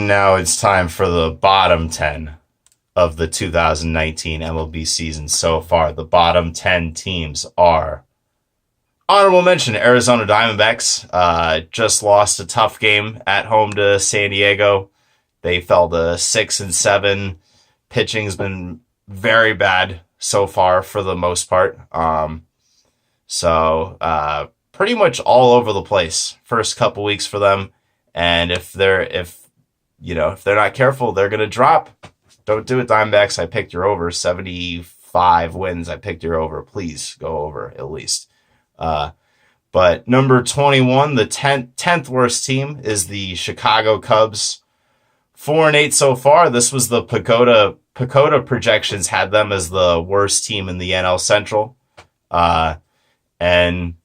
And now it's time for the bottom 10 of the 2019 MLB season so far. The bottom 10 teams are honorable mention Arizona Diamondbacks. Just lost a tough game at home to San Diego. They fell to 6-7. Pitching's been very bad so far for the most part. So pretty much all over the place first couple weeks for them. And if they're not careful, they're going to drop. Don't do it, Diamondbacks. I picked your over. 75 wins. I picked your over. Please go over at least. But number 21, the 10th worst team, is the Chicago Cubs. 4-8 so far. This was the Pagoda projections had them as the worst team in the NL Central. And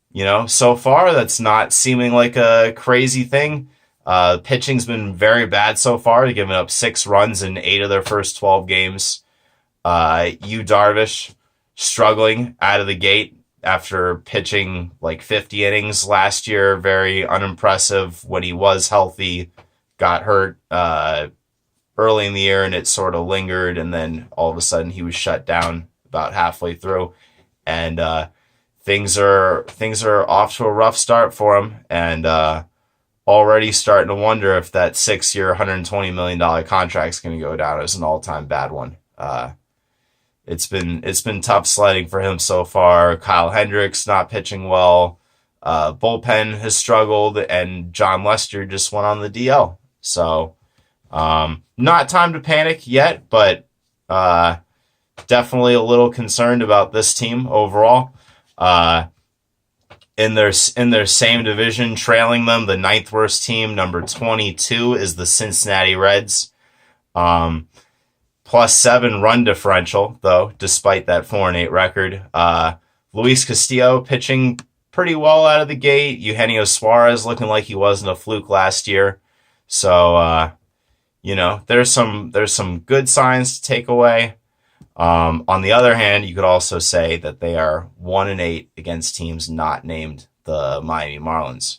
so far that's not seeming like a crazy thing. Pitching's been very bad so far. They've given up 6 runs in 8 of their first 12 games. Yu Darvish struggling out of the gate after pitching like 50 innings last year. Very unimpressive when he was healthy. Got hurt early in the year and it sort of lingered, and then all of a sudden he was shut down about halfway through. And things are off to a rough start for him, and already starting to wonder if that 6-year, $120 million contract is going to go down as an all-time bad one. It's been tough sledding for him so far. Kyle Hendricks not pitching well. Bullpen has struggled, and John Lester just went on the DL. So not time to panic yet, but definitely a little concerned about this team overall. In their same division, trailing them, the 9th worst team, number 22, is the Cincinnati Reds. +7 run differential, though, despite that 4-8 record. Luis Castillo pitching pretty well out of the gate. Eugenio Suarez looking like he wasn't a fluke last year. So, there's some good signs to take away. On the other hand, you could also say that they are 1-8 against teams not named the Miami Marlins,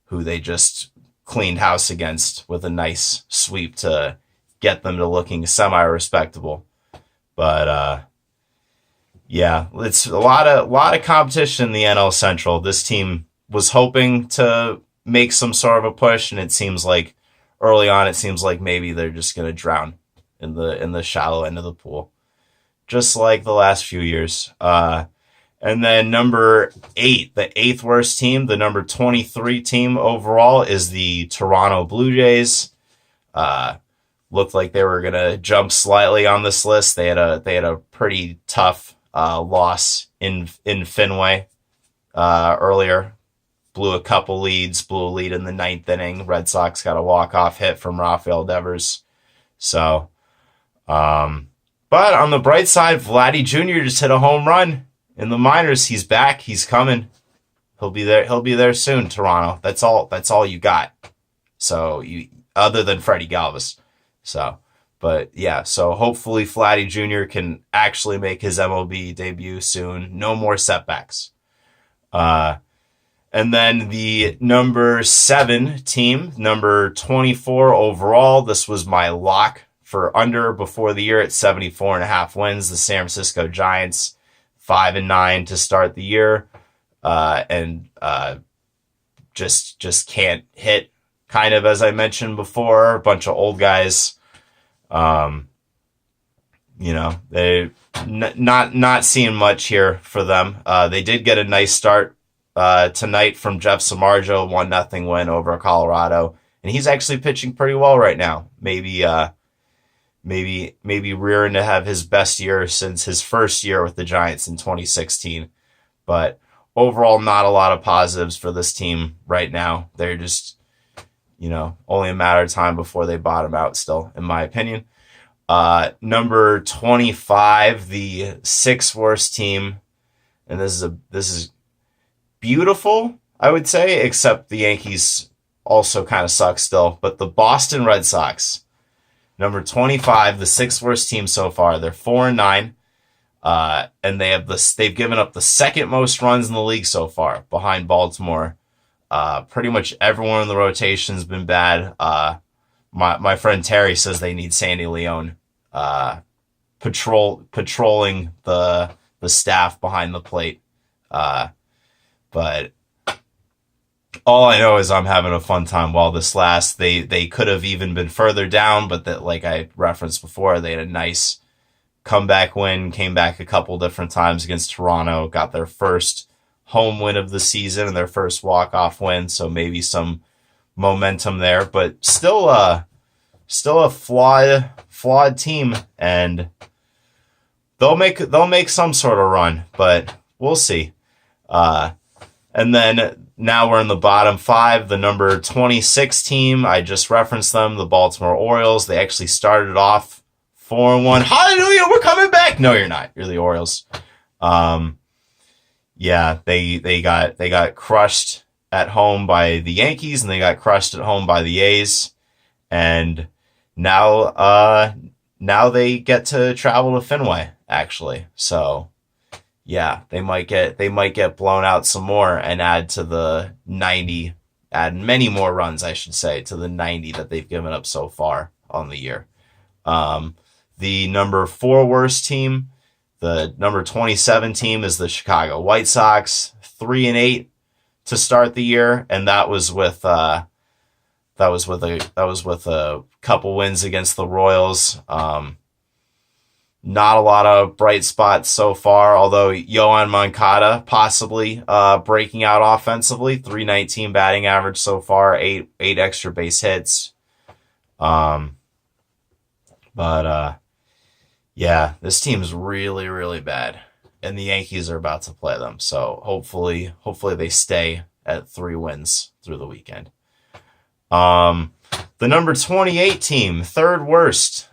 who they just cleaned house against with a nice sweep to get them to looking semi-respectable. But yeah, it's a lot of competition in the NL Central. This team was hoping to make some sort of a push, and it seems like early on, it seems like maybe they're just going to drown in the shallow end of the pool, just like the last few years. And then number 8, the 8th worst team, the number 23 team overall, is the Toronto Blue Jays. Looked like they were going to jump slightly on this list. They had a pretty tough loss in Fenway earlier. Blew a couple leads, blew a lead in the 9th inning. Red Sox got a walk-off hit from Rafael Devers. So, but on the bright side, Vladdy Jr. just hit a home run in the minors. He's back. He's coming. He'll be there soon, Toronto. That's all you got. So other than Freddie Galvis. So, but yeah, so hopefully Vladdy Jr. can actually make his MLB debut soon. No more setbacks. And then the number 7 team, number 24 overall. This was my lock for under before the year at 74.5 wins. The San Francisco Giants, 5-9 to start the year, and just can't hit. Kind of as I mentioned before, a bunch of old guys. They not seeing much here for them. They did get a nice start tonight from Jeff Samardzija, 1-0 win over Colorado, and he's actually pitching pretty well right now. Maybe rearing to have his best year since his first year with the Giants in 2016. But overall, not a lot of positives for this team right now. They're just, only a matter of time before they bottom out still, in my opinion. Number 25, the 6th worst team, and this is beautiful, I would say, except the Yankees also kind of suck still. But the Boston Red Sox, number 25, the 6th worst team so far. They're 4-9, and they've given up the 2nd most runs in the league so far, behind Baltimore. Pretty much everyone in the rotation has been bad. my friend Terry says they need Sandy Leone patrolling the staff behind the plate. But all I know is I'm having a fun time while this lasts. They could have even been further down, but that, like I referenced before, they had a nice comeback win, came back a couple different times against Toronto, got their first home win of the season and their first walk-off win, so maybe some momentum there, but still a flawed team, and they'll make some sort of run, but we'll see. And then now we're in the bottom 5, the number 26 team. I just referenced them, the Baltimore Orioles. They actually started off 4-1. Hallelujah, we're coming back. No, you're not. You're the Orioles. Yeah, they got crushed at home by the Yankees, and they got crushed at home by the A's. And now they get to travel to Fenway, actually. So yeah, they might get blown out some more and add many more runs, I should say, to the 90 that they've given up so far on the year. The number 4 worst team, the number 27 team, is the Chicago White Sox, 3-8 to start the year, and that was with a couple wins against the Royals. Not a lot of bright spots so far, although Yoan Moncada possibly breaking out offensively. 319 batting average so far, 8 extra base hits. Yeah, this team's really, really bad, and the Yankees are about to play them. So hopefully they stay at 3 wins through the weekend. The number 28 team, 3rd worst.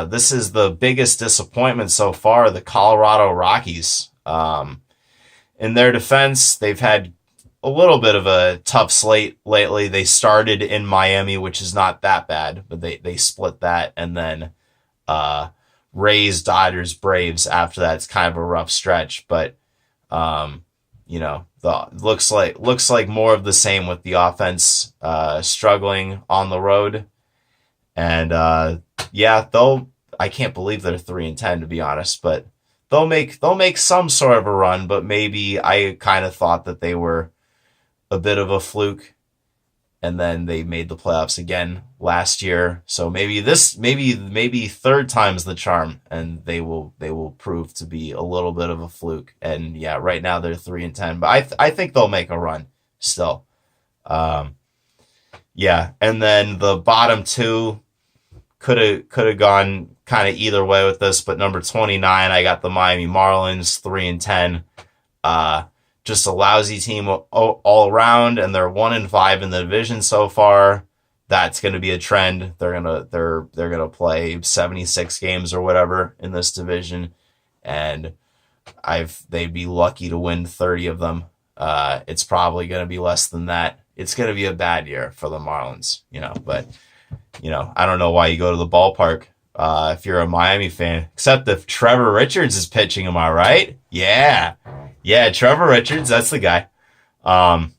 This is the biggest disappointment so far, the Colorado Rockies. In their defense, they've had a little bit of a tough slate lately. They started in Miami, which is not that bad, but they split that, and then Rays, Dodgers, Braves after that. It's kind of a rough stretch, but looks like more of the same with the offense struggling on the road. And I can't believe they're 3-10, to be honest, but they'll make some sort of a run. But maybe I kind of thought that they were a bit of a fluke, and then they made the playoffs again last year. So maybe 3rd time's the charm, and they will prove to be a little bit of a fluke. And yeah, right now they're 3-10, but I think they'll make a run still. Yeah, and then the bottom 2 could have gone kind of either way with this, but number 29, I got the Miami Marlins, 3-10. Just a lousy team all around, and they're 1-5 in the division so far. That's going to be a trend. They're gonna play 76 games or whatever in this division, and they'd be lucky to win 30 of them. It's probably going to be less than that. It's going to be a bad year for the Marlins, but I don't know why you go to the ballpark if you're a Miami fan, except if Trevor Richards is pitching. Am I right? Yeah, Trevor Richards, that's the guy. At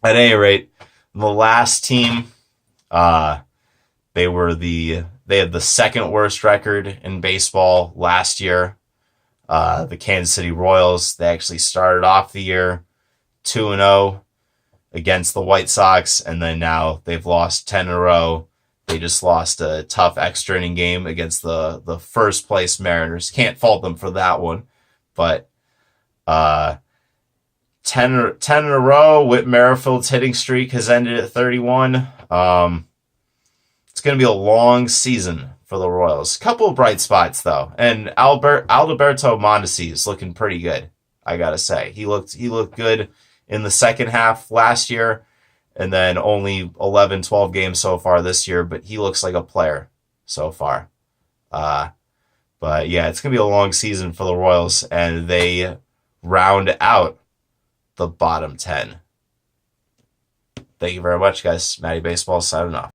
any rate, the last team, they had the 2nd worst record in baseball last year. The Kansas City Royals, they actually started off the year 2-0 against the White Sox, and then now they've lost 10 in a row. They just lost a tough extra inning game against the first place Mariners. Can't fault them for that one, but 10 in a row. Whit Merrifield's hitting streak has ended at 31. It's going to be a long season for the Royals. Couple of bright spots though, and Alberto Mondesi is looking pretty good. I gotta say, he looked good in the second half last year, and then only 11-12 games so far this year, but he looks like a player so far. But yeah, it's going to be a long season for the Royals, and they round out the bottom 10. Thank you very much, guys. Matty Baseball signing off.